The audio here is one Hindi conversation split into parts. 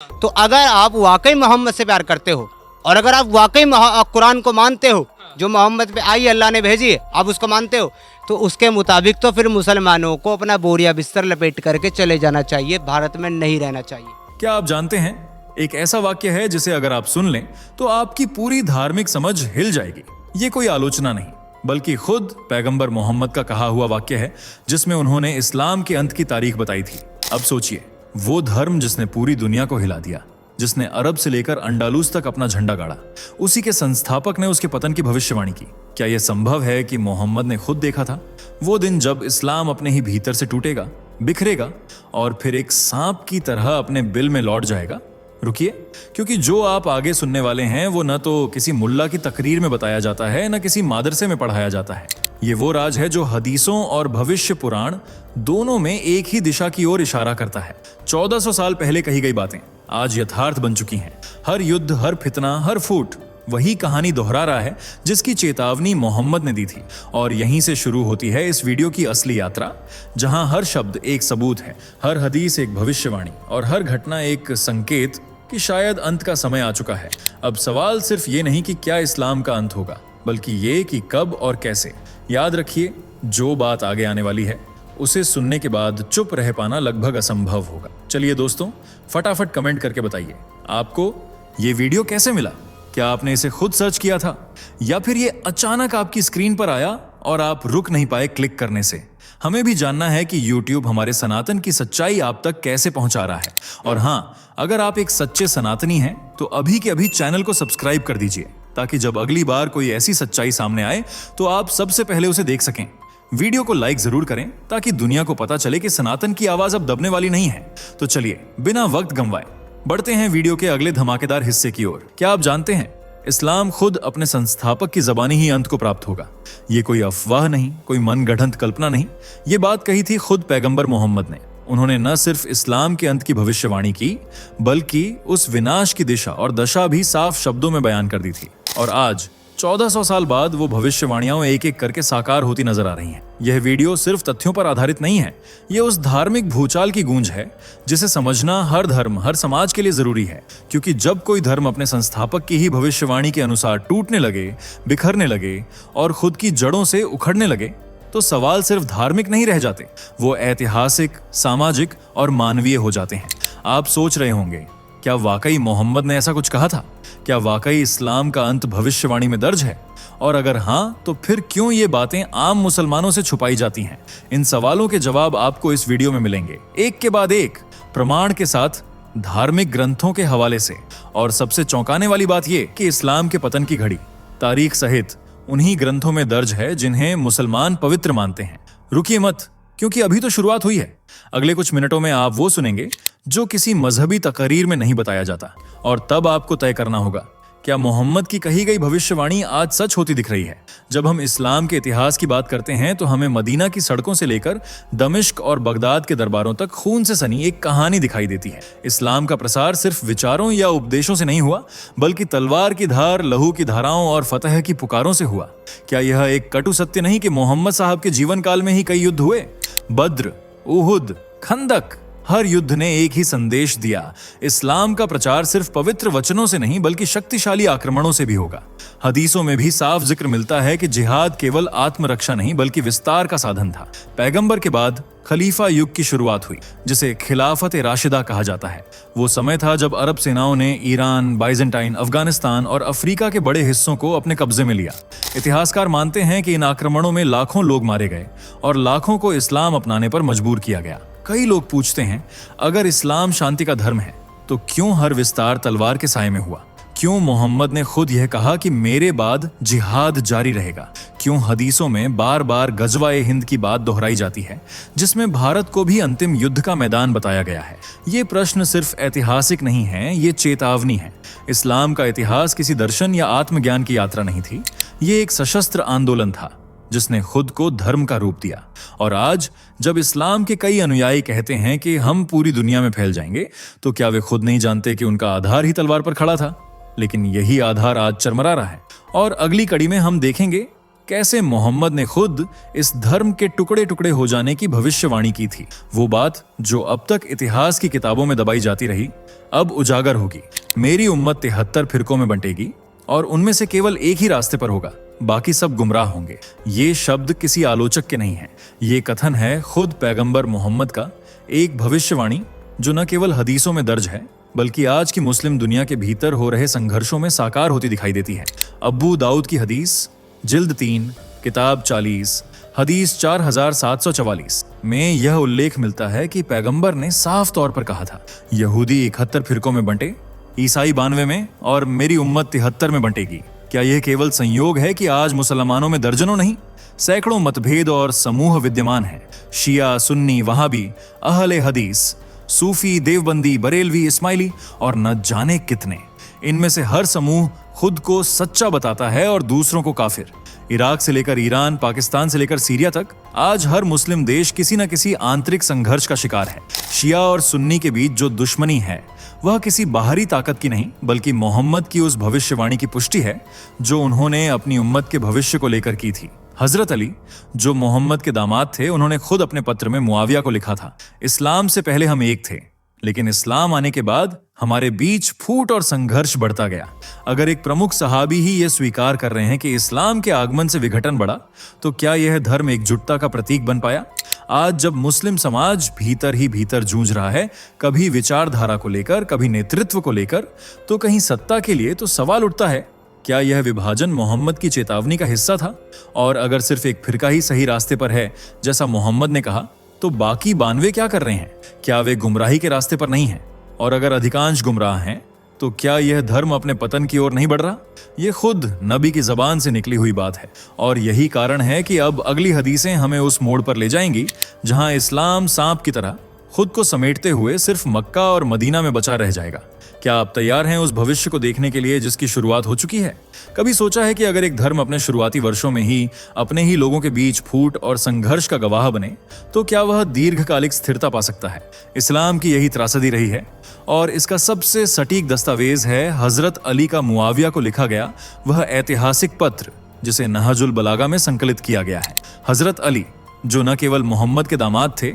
तो अगर आप वाकई मोहम्मद से प्यार करते हो और अगर आप वाकई कुरान को मानते हो जो मोहम्मद पे आई अल्लाह ने भेजी है, आप उसको मानते हो, तो उसके मुताबिक तो फिर मुसलमानों को अपना बोरिया बिस्तर लपेट करके चले जाना चाहिए, भारत में नहीं रहना चाहिए। क्या आप जानते हैं, एक ऐसा वाक्य है जिसे अगर आप सुन लें तो आपकी पूरी धार्मिक समझ हिल जाएगी। ये कोई आलोचना नहीं, बल्कि खुद पैगंबर मोहम्मद का कहा हुआ वाक्य है, जिसमें उन्होंने इस्लाम के अंत की तारीख बताई थी। अब सोचिए, वो धर्म जिसने पूरी दुनिया को हिला दिया, जिसने अरब से लेकर अंडालूस तक अपना झंडा गाड़ा, उसी के संस्थापक ने उसके पतन की भविष्यवाणी की। क्या यह संभव है कि मोहम्मद ने खुद देखा था वो दिन जब इस्लाम अपने ही भीतर से टूटेगा, बिखरेगा और फिर एक सांप की तरह अपने बिल में लौट जाएगा? रुकिए, क्योंकि जो आप आगे सुनने वाले हैं वो न तो किसी मुल्ला की तकरीर में बताया जाता है, न किसी मदरसे में पढ़ाया जाता है। ये वो राज है जो हदीसों और भविष्य पुराण दोनों में एक ही दिशा की ओर इशारा करता है। 1400 साल पहले कही गई बातें आज यथार्थ बन चुकी हैं। हर युद्ध, हर फितना, हर फूट वही कहानी दोहरा रहा है जिसकी चेतावनी मोहम्मद ने दी थी। और यहीं से शुरू होती है इस वीडियो की असली यात्रा, जहां हर शब्द एक सबूत है, हर हदीस एक भविष्यवाणी और हर घटना एक संकेत कि शायद अंत का समय आ चुका है। अब सवाल सिर्फ ये नहीं कि क्या इस्लाम का अंत होगा, बल्कि ये कि कब और कैसे। याद रखिए, जो बात आगे आने वाली है उसे सुनने के बाद चुप रह पाना लगभग असंभव होगा। चलिए दोस्तों, फटाफट कमेंट करके बताइए आपको ये वीडियो कैसे मिला। क्या आपने इसे खुद सर्च किया था या फिर ये अचानक आपकी स्क्रीन पर आया और आप रुक नहीं पाए क्लिक करने से? हमें भी जानना है कि YouTube हमारे सनातन की सच्चाई आप तक कैसे पहुंचा रहा है। और हाँ, अगर आप एक सच्चे सनातनी हैं तो अभी के अभी चैनल को सब्सक्राइब कर दीजिए, ताकि जब अगली बार कोई ऐसी सच्चाई सामने आए तो आप सबसे पहले उसे देख सकें। वीडियो को लाइक जरूर करें ताकि दुनिया को पता चले कि सनातन की आवाज अब दबने वाली नहीं है। तो चलिए बिना वक्त गंवाए बढ़ते हैं वीडियो के अगले धमाकेदार हिस्से की ओर। क्या आप जानते हैं, इस्लाम खुद अपने संस्थापक की जबानी ही अंत को प्राप्त होगा। ये कोई अफवाह नहीं, कोई मनगढ़ंत कल्पना नहीं, ये बात कही थी खुद पैगंबर मोहम्मद ने। उन्होंने न सिर्फ इस्लाम के अंत की भविष्यवाणी की, बल्कि उस विनाश की दिशा और दशा भी साफ शब्दों में बयान कर दी थी। और आज 1400 साल बाद वो भविष्यवाणियां एक एक करके साकार होती नजर आ रही हैं। यह वीडियो सिर्फ तथ्यों पर आधारित नहीं है, ये उस धार्मिक भूचाल की गूंज है जिसे समझना हर धर्म, हर समाज के लिए जरूरी है। क्योंकि जब कोई धर्म अपने संस्थापक की ही भविष्यवाणी के अनुसार टूटने लगे, बिखरने लगे और खुद की जड़ों से उखड़ने लगे, तो सवाल सिर्फ धार्मिक नहीं रह जाते, वो ऐतिहासिक, सामाजिक और मानवीय हो जाते हैं। आप सोच रहे होंगे, क्या वाकई मोहम्मद ने ऐसा कुछ कहा था? क्या वाकई इस्लाम का अंत भविष्यवाणी में दर्ज है? और अगर हाँ, तो फिर क्यों ये बातें आम मुसलमानों से छुपाई जाती हैं? इन सवालों के जवाब आपको इस वीडियो में मिलेंगे, एक के बाद एक, प्रमाण के साथ, धार्मिक ग्रंथों के हवाले से। और सबसे चौंकाने वाली बात यह कि इस्लाम के पतन की घड़ी तारीख सहित उन्हीं ग्रंथों में दर्ज है जिन्हें मुसलमान पवित्र मानते हैं। रुकिए मत, क्योंकि अभी तो शुरुआत हुई है। अगले कुछ मिनटों में आप वो सुनेंगे जो किसी मजहबी तकरीर में नहीं बताया जाता, और तब आपको तय करना होगा, क्या मोहम्मद की कही गई भविष्यवाणी आज सच होती दिख रही है? जब हम इस्लाम के इतिहास की बात करते हैं तो हमें मदीना की सड़कों से लेकर दमिश्क और बगदाद के दरबारों तक खून से सनी एक कहानी दिखाई देती है। इस्लाम का प्रसार सिर्फ विचारों या उपदेशों से नहीं हुआ, बल्कि तलवार की धार, लहू की धाराओं और फतह की पुकारों से हुआ। क्या यह एक कटु सत्य नहीं कि मोहम्मद साहब के जीवन काल में ही कई युद्ध हुए? बद्र, उहुद, खंदक, हर युद्ध ने एक ही संदेश दिया, इस्लाम का प्रचार सिर्फ पवित्र वचनों से नहीं बल्कि शक्तिशाली आक्रमणों से भी होगा। हदीसों में भी साफ जिक्र मिलता है कि जिहाद केवल आत्मरक्षा नहीं बल्कि विस्तार का साधन था। पैगंबर के बाद खलीफा युग की शुरुआत हुई, जिसे खिलाफत राशिदा कहा जाता है। वो समय था जब अरब सेनाओं ने ईरान, बाइजेंटाइन, अफगानिस्तान और अफ्रीका के बड़े हिस्सों को अपने कब्जे में लिया। इतिहासकार मानते हैं कि इन आक्रमणों में लाखों लोग मारे गए और लाखों को इस्लाम अपनाने पर मजबूर किया गया। कई लोग पूछते हैं, अगर इस्लाम शांति का धर्म है तो क्यों हर विस्तार तलवार के साए में हुआ? क्यों मोहम्मद ने खुद यह कहा कि मेरे बाद जिहाद जारी रहेगा? क्यों हदीसों में बार बार गजवा-ए हिंद की बात दोहराई जाती है, जिसमें भारत को भी अंतिम युद्ध का मैदान बताया गया है? ये प्रश्न सिर्फ ऐतिहासिक नहीं है, ये चेतावनी है। इस्लाम का इतिहास किसी दर्शन या आत्मज्ञान की यात्रा नहीं थी, ये एक सशस्त्र आंदोलन था जिसने खुद को धर्म का रूप दिया। और आज जब इस्लाम के कई अनुयायी कहते हैं कि हम पूरी दुनिया में फैल जाएंगे, तो क्या वे खुद नहीं जानते कि उनका आधार ही तलवार पर खड़ा था? लेकिन यही आधार आज चरमरा रहा है। और अगली कड़ी में हम देखेंगे कैसे मोहम्मद ने खुद इस धर्म के टुकड़े टुकड़े हो जाने की भविष्यवाणी की थी। वो बात जो अब तक इतिहास की किताबों में दबाई जाती रही, अब उजागर होगी। मेरी उम्मत 73 फिरकों में बंटेगी और उनमें से केवल एक ही रास्ते पर होगा, बाकी सब गुमराह होंगे। ये शब्द किसी आलोचक के नहीं है, ये कथन है खुद पैगंबर मोहम्मद का, एक भविष्यवाणी जो न केवल हदीसों में दर्ज है बल्कि आज की मुस्लिम दुनिया के भीतर हो रहे संघर्षों में साकार होती दिखाई देती है। अब्बू दाऊद की हदीस, जिल्द 3, किताब 40, हदीस 4744 में यह उल्लेख मिलता है कि पैगंबर ने साफ तौर पर कहा था, यहूदी 71 फिरकों में बंटे, ईसाई 92 में और मेरी उम्मत 73 में बंटेगी। क्या यह केवल संयोग है कि आज मुसलमानों में दर्जनों नहीं, सैकड़ों मतभेद और समूह विद्यमान हैं? शिया, सुन्नी, वहाबी, अहले हदीस, सूफी, देवबंदी, बरेलवी, इस्माइली और न जाने कितने। इनमें से हर समूह खुद को सच्चा बताता है और दूसरों को काफिर। इराक से लेकर ईरान, पाकिस्तान से लेकर सीरिया तक आज हर मुस्लिम देश किसी न किसी आंतरिक संघर्ष का शिकार है। शिया और सुन्नी के बीच जो दुश्मनी है वह किसी बाहरी ताकत की नहीं बल्कि मोहम्मद की उस भविष्यवाणी की पुष्टि है जो उन्होंने अपनी उम्मत के भविष्य को लेकर की थी। हजरत अली जो मोहम्मद के दामाद थे, उन्होंने खुद अपने पत्र में मुआविया को लिखा था, इस्लाम से पहले हम एक थे, लेकिन इस्लाम आने के बाद हमारे बीच फूट और संघर्ष बढ़ता गया। अगर एक प्रमुख सहाबी ही यह स्वीकार कर रहे हैं कि इस्लाम के आगमन से विघटन बढ़ा, तो क्या यह धर्म एकजुटता का प्रतीक बन पाया? आज जब मुस्लिम समाज भीतर ही भीतर जूझ रहा है, कभी विचारधारा को लेकर, कभी नेतृत्व को लेकर, तो कहीं सत्ता के लिए, तो सवाल उठता है, क्या यह विभाजन मोहम्मद की चेतावनी का हिस्सा था? और अगर सिर्फ एक फिरका ही सही रास्ते पर है जैसा मोहम्मद ने कहा, तो बाकी 92 क्या कर रहे हैं? क्या वे गुमराही के रास्ते पर नहीं हैं? और अगर अधिकांश गुमराह हैं, तो क्या यह धर्म अपने पतन की ओर नहीं बढ़ रहा? यह खुद नबी की जबान से निकली हुई बात है और यही कारण है कि अब अगली हदीसें हमें उस मोड़ पर ले जाएंगी जहां इस्लाम सांप की तरह खुद को समेटते हुए सिर्फ मक्का और मदीना में बचा रह जाएगा। क्या आप तैयार हैं उस भविष्य को देखने के लिए जिसकी शुरुआत हो चुकी है? कभी सोचा है कि अगर एक धर्म अपने शुरुआती वर्षों में ही अपने ही लोगों के बीच फूट और संघर्ष का गवाह बने, तो क्या वह दीर्घकालिक स्थिरता पा सकता है? इस्लाम की यही त्रासदी रही है और इसका सबसे सटीक दस्तावेज है हजरत अली का मुआविया को लिखा गया वह ऐतिहासिक पत्र जिसे नहजुल बलागा में संकलित किया गया है। हजरत अली जो न केवल मोहम्मद के दामाद थे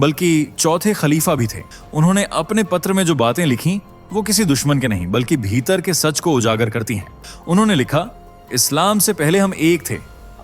बल्कि चौथे खलीफा भी थे, उन्होंने अपने पत्र में जो बातें लिखी वो किसी दुश्मन के नहीं बल्कि भीतर के सच को उजागर करती हैं। उन्होंने लिखा, इस्लाम से पहले हम एक थे,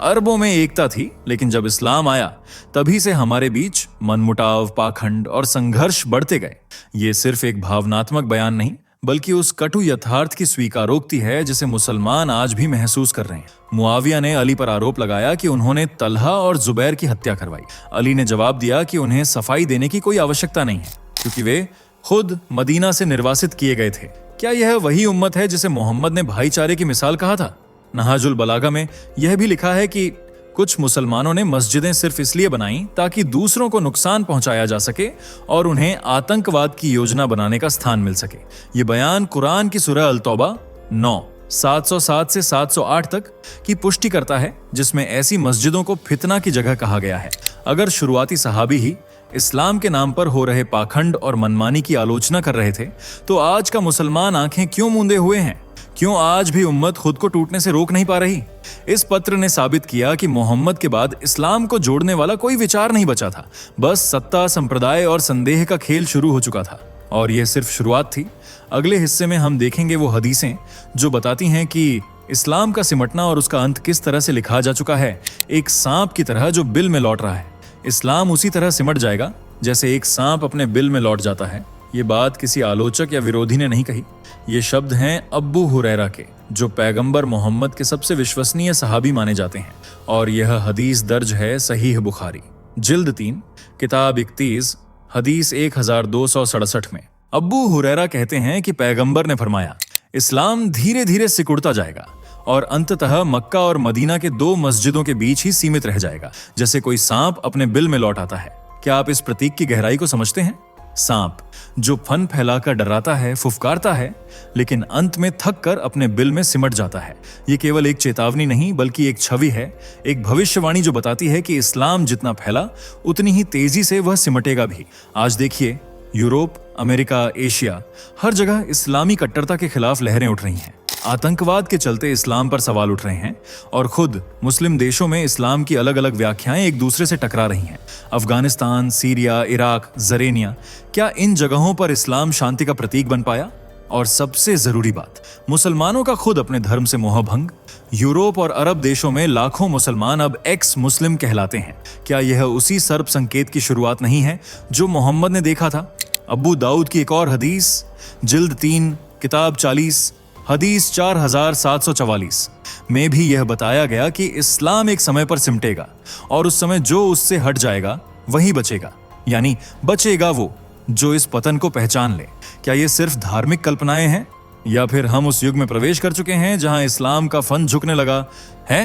अरबों में एकता थी, लेकिन जब इस्लाम आया तभी से हमारे बीच मनमुटाव, पाखंड और संघर्ष बढ़ते गए। ये सिर्फ एक भावनात्मक बयान नहीं बल्कि उस कटु यथार्थ की स्वीकारोक्ति है जिसे मुसलमान आज भी महसूस कर रहे हैं। मुआविया ने अली पर आरोप लगाया कि उन्होंने तलहा और जुबैर की हत्या करवाई। अली ने जवाब दिया कि उन्हें सफाई देने की कोई आवश्यकता नहीं है क्योंकि वे खुद मदीना से निर्वासित किए गए थे। क्या यह वही उम्मत है जिसे मोहम्मद ने भाईचारे की मिसाल कहा था? नहाजुल बलागा में यह भी लिखा है कि कुछ मुसलमानों ने मस्जिदें सिर्फ इसलिए बनाई ताकि दूसरों को नुकसान पहुंचाया जा सके और उन्हें आतंकवाद की योजना बनाने का स्थान मिल सके। ये बयान कुरान की सूरह अल-तौबा 9:707 से 708 तक की पुष्टि करता है जिसमें ऐसी मस्जिदों को फितना की जगह कहा गया है। अगर शुरुआती सहाबी ही इस्लाम के नाम पर हो रहे पाखंड और मनमानी की आलोचना कर रहे थे, तो आज का मुसलमान आंखें क्यों मूंदे हुए हैं? क्यों आज भी उम्मत खुद को टूटने से रोक नहीं पा रही? इस पत्र ने साबित किया कि मोहम्मद के बाद इस्लाम को जोड़ने वाला कोई विचार नहीं बचा था। बस सत्ता, संप्रदाय और संदेह का खेल शुरू हो चुका था और यह सिर्फ शुरुआत थी। अगले हिस्से में हम देखेंगे वो हदीसें जो बताती हैं कि इस्लाम का सिमटना और उसका अंत किस तरह से लिखा जा चुका है, एक सांप की तरह जो बिल में लौट रहा है। इस्लाम उसी तरह सिमट जाएगा जैसे एक सांप अपने बिल में लौट जाता है। ये बात किसी आलोचक या विरोधी ने नहीं कही, ये शब्द हैं अब्बू हुरैरा के, जो पैगंबर मोहम्मद के सबसे विश्वसनीय सहाबी माने जाते हैं। और यह हदीस दर्ज है सहीह बुखारी, जिल्द 3, किताब 31, हदीस 1267 में। अब्बू हुरैरा कहते हैं कि पैगंबर ने फरमाया, इस्लाम धीरे धीरे सिकुड़ता जाएगा और अंततः मक्का और मदीना के 2 मस्जिदों के बीच ही सीमित रह जाएगा, जैसे कोई सांप अपने बिल में लौट आता है। क्या आप इस प्रतीक की गहराई को समझते हैं? सांप जो फन फैलाकर डराता है, फुफकारता है, लेकिन अंत में थक कर अपने बिल में सिमट जाता है। ये केवल एक चेतावनी नहीं बल्कि एक छवि है, एक भविष्यवाणी जो बताती है कि इस्लाम जितना फैला उतनी ही तेजी से वह सिमटेगा भी। आज देखिए, यूरोप, अमेरिका, एशिया, हर जगह इस्लामी कट्टरता के खिलाफ लहरें उठ रही हैं। आतंकवाद के चलते इस्लाम पर सवाल उठ रहे हैं और खुद मुस्लिम देशों में इस्लाम की अलग अलग व्याख्याएं एक दूसरे से टकरा रही हैं। अफगानिस्तान, सीरिया, इराक, जरेनिया, क्या इन जगहों पर इस्लाम शांति का प्रतीक बन पाया? और सबसे जरूरी बात, मुसलमानों का खुद अपने धर्म से मोहभंग। यूरोप और अरब देशों में लाखों मुसलमान अब एक्स मुस्लिम कहलाते हैं। क्या यह उसी सर्प संकेत की शुरुआत नहीं है जो मोहम्मद ने देखा था? अबू दाऊद की एक और हदीस, जिल्द 3, किताब 40, हदीस 4744 में भी यह बताया गया कि इस्लाम एक समय पर सिमटेगा और उस समय जो उससे हट जाएगा वही बचेगा, यानी बचेगा वो जो इस पतन को पहचान ले। क्या ये सिर्फ धार्मिक कल्पनाएं हैं या फिर हम उस युग में प्रवेश कर चुके हैं जहां इस्लाम का फन झुकने लगा है?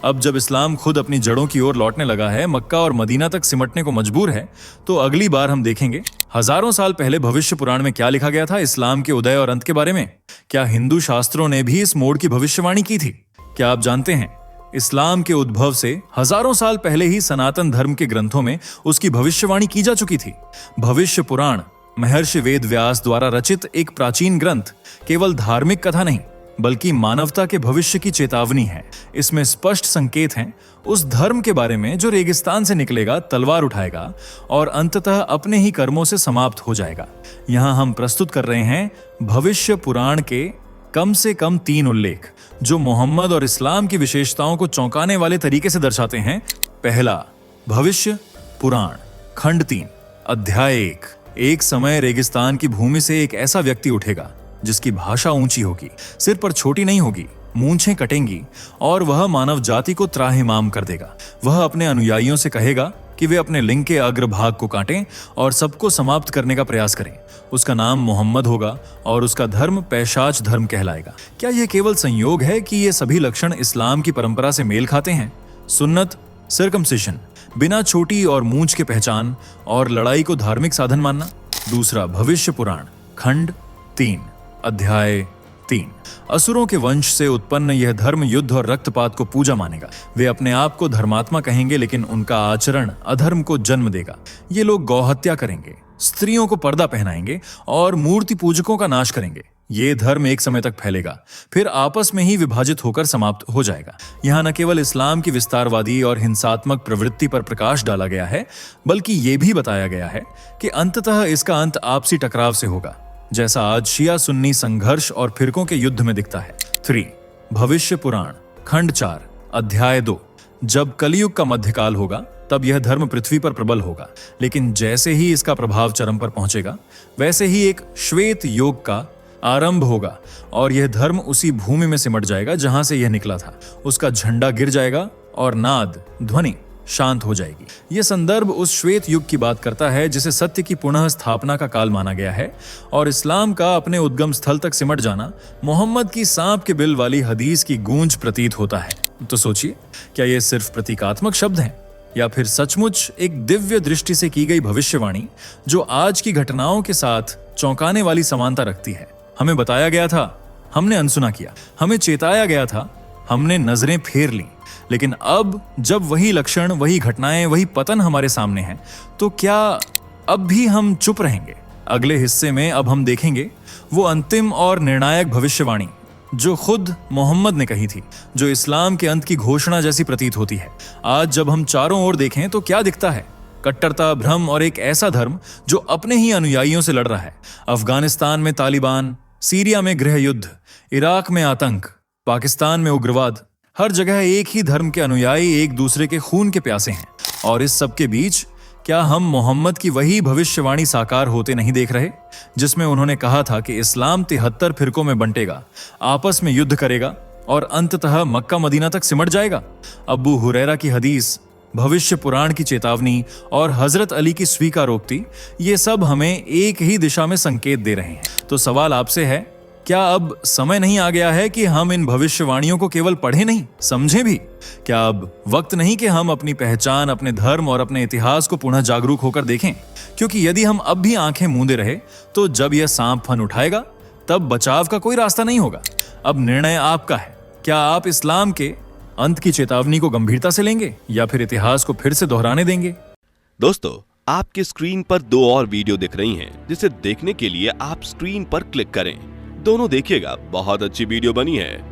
अब जब इस्लाम खुद अपनी जड़ों की ओर लौटने लगा है, मक्का और मदीना तक सिमटने को मजबूर है, तो अगली बार हम देखेंगे हजारों साल पहले भविष्य पुराण में क्या लिखा गया था इस्लाम के उदय और अंत के बारे में। क्या हिंदू शास्त्रों ने भी इस मोड़ की भविष्यवाणी की थी? क्या आप जानते हैं इस्लाम के उद्भव से हजारों साल पहले ही सनातन धर्म के ग्रंथों में उसकी भविष्यवाणी की जा चुकी थी। भविष्य पुराण महर्षि वेद व्यास द्वारा रचित एक प्राचीन ग्रंथ केवल धार्मिक कथा नहीं बल्कि मानवता के भविष्य की चेतावनी है। इसमें स्पष्ट संकेत हैं उस धर्म के बारे में जो रेगिस्तान से निकलेगा, तलवार उठाएगा और अंततः अपने ही कर्मों से समाप्त हो जाएगा। यहां हम प्रस्तुत कर रहे हैं भविष्य पुराण के कम से कम 3 उल्लेख जो मोहम्मद और इस्लाम की विशेषताओं को चौंकाने वाले तरीके से दर्शाते हैं। पहला, भविष्य पुराण खंड 3 अध्याय 1। एक समय रेगिस्तान की भूमि से एक ऐसा व्यक्ति उठेगा जिसकी भाषा ऊंची होगी, सिर पर छोटी नहीं होगी, मूंछें कटेंगी और वह मानव जाति को त्राहिमाम कर देगा। वह अपने अनुयायियों से कहेगा कि वे अपने लिंग के अग्रभाग को काटें और सबको समाप्त करने का प्रयास करें। उसका नाम मोहम्मद होगा और उसका धर्म पैशाच धर्म कहलाएगा। क्या यह केवल संयोग है कि ये सभी लक्षण इस्लाम की परंपरा से मेल खाते हैं? सुन्नत, सर्कमसिशन, बिना छोटी और मूंछ के पहचान और लड़ाई को धार्मिक साधन मानना। दूसरा, भविष्य पुराण खंड 3 अध्याय 3। असुरों के वंश से उत्पन्न यह धर्म युद्ध और रक्तपात को पूजा मानेगा। वे अपने आप को धर्मात्मा कहेंगे लेकिन उनका आचरण अधर्म को जन्म देगा। ये लोग गौहत्या करेंगे, स्त्रियों को पर्दा पहनाएंगे और मूर्ति पूजकों का नाश करेंगे। ये धर्म एक समय तक फैलेगा, फिर आपस में ही विभाजित होकर समाप्त हो जाएगा। यहाँ न केवल इस्लाम की विस्तारवादी और हिंसात्मक प्रवृत्ति पर प्रकाश डाला गया है बल्कि ये भी बताया गया है कि अंततः इसका अंत आपसी टकराव से होगा, जैसा आज शिया सुन्नी संघर्ष और फिरकों के युद्ध में दिखता है। 3 भविष्य पुराण खंड 4 अध्याय 2। जब कलयुग का मध्यकाल होगा तब यह धर्म पृथ्वी पर प्रबल होगा, लेकिन जैसे ही इसका प्रभाव चरम पर पहुंचेगा वैसे ही एक श्वेत योग का आरंभ होगा और यह धर्म उसी भूमि में सिमट जाएगा जहां से यह निकला था। उसका झंडा गिर जाएगा और नाद ध्वनि शांत हो जाएगी। यह संदर्भ उस श्वेत युग की बात करता है जिसे सत्य की पुनः स्थापना का काल माना गया है और इस्लाम का अपने उद्गम स्थल तक सिमट जाना मोहम्मद की सांप के बिल वाली हदीस की गूंज प्रतीत होता है। तो सोचिए, क्या यह सिर्फ प्रतीकात्मक शब्द हैं या फिर सचमुच एक दिव्य दृष्टि से की गई भविष्यवाणी जो आज की घटनाओं के साथ चौंकाने वाली समानता रखती है? हमें बताया गया था, हमने अनसुना किया, हमें चेताया गया था, हमने नजरें फेर ली, लेकिन अब जब वही लक्षण, वही घटनाएं, वही पतन हमारे सामने हैं, तो क्या अब भी हम चुप रहेंगे? अगले हिस्से में अब हम देखेंगे वो अंतिम और निर्णायक भविष्यवाणी जो खुद मोहम्मद ने कही थी, जो इस्लाम के अंत की घोषणा जैसी प्रतीत होती है। आज जब हम चारों ओर देखें तो क्या दिखता है? कट्टरता, भ्रम और एक ऐसा धर्म जो अपने ही अनुयायियों से लड़ रहा है। अफगानिस्तान में तालिबान, सीरिया में गृह युद्ध, इराक में आतंक, पाकिस्तान में उग्रवाद, हर जगह एक ही धर्म के अनुयायी एक दूसरे के खून के प्यासे हैं। और इस सब के बीच क्या हम मोहम्मद की वही भविष्यवाणी साकार होते नहीं देख रहे, जिसमें उन्होंने कहा था कि इस्लाम 73 फिरकों में बंटेगा, आपस में युद्ध करेगा और अंततः मक्का मदीना तक सिमट जाएगा? अबू हुरैरा की हदीस, भविष्य पुराण की चेतावनी और हजरत अली की स्वीकारोक्ति, ये सब हमें एक ही दिशा में संकेत दे रहे हैं। तो सवाल आपसे है, क्या अब समय नहीं आ गया है कि हम इन भविष्यवाणियों को केवल पढ़ें नहीं, समझें भी? क्या अब वक्त नहीं कि हम अपनी पहचान, अपने धर्म और अपने इतिहास को पुनः जागरूक होकर देखें? क्योंकि यदि हम अब भी आंखें मूंदे रहे तो जब यह सांप फन उठाएगा तब बचाव का कोई रास्ता नहीं होगा। अब निर्णय आपका है। क्या आप इस्लाम के अंत की चेतावनी को गंभीरता से लेंगे या फिर इतिहास को फिर से दोहराने देंगे? दोस्तों, आपकी स्क्रीन पर 2 और वीडियो दिख रही हैं, जिसे देखने के लिए आप स्क्रीन पर क्लिक करें। दोनों देखिएगा, बहुत अच्छी वीडियो बनी है।